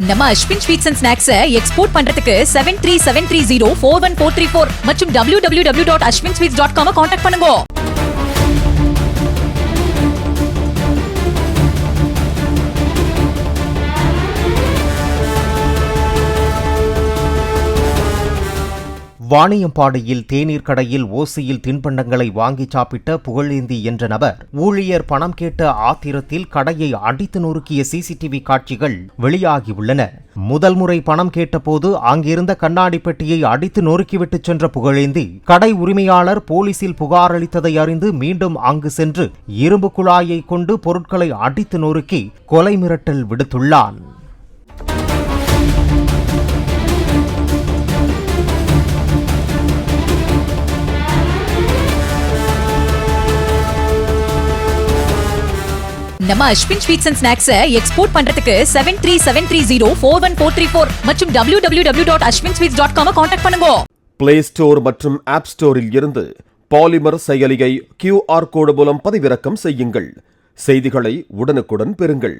நம்ம Ashwin sweets and snacks export பண்றதுக்கு 7373041434 மற்றும் www.ashwinsweets.com கான்டாக்ட் பண்ணுங்க. வாணியம்பாடியில் தேநீர் கடையில் ஓசியில் தின்பண்டங்களை வாங்கி சாப்பிட்ட புகழேந்தி என்ற நபர் ஊழியர் பணம் கேட்ட ஆத்திரத்தில் கடையை அடித்து நொறுக்கிய சிசிடிவி காட்சிகள் வெளியாகியுள்ளன. முதல் முறை பணம் கேட்டபோது அங்கிருந்த கண்ணாடி பெட்டியை அடித்து நொறுக்கிவிட்டு சென்ற புகழேந்தி கடை உரிமையாளர் போலீசில் புகார் அளித்ததை அறிந்து மீண்டும் அங்கு சென்று இரும்பு குழாயை கொண்டு பொருட்களை அடித்து நொறுக்கி கொலை மிரட்டல் விடுத்துள்ளான். நம்ம Ashwin sweets and snacks export பண்றதுக்கு 7373041434 மற்றும் www.ashwinsweets.com கான்டாக்ட் பண்ணுங்க. பிளே ஸ்டோர் மற்றும் ஆப் ஸ்டோரில் இருந்து பாலிமர் செயலியை QR கோடு மூலம் பதிவிறக்கம் செய்யுங்கள். செய்திகளை உடனுக்குடன் பெறுங்கள்.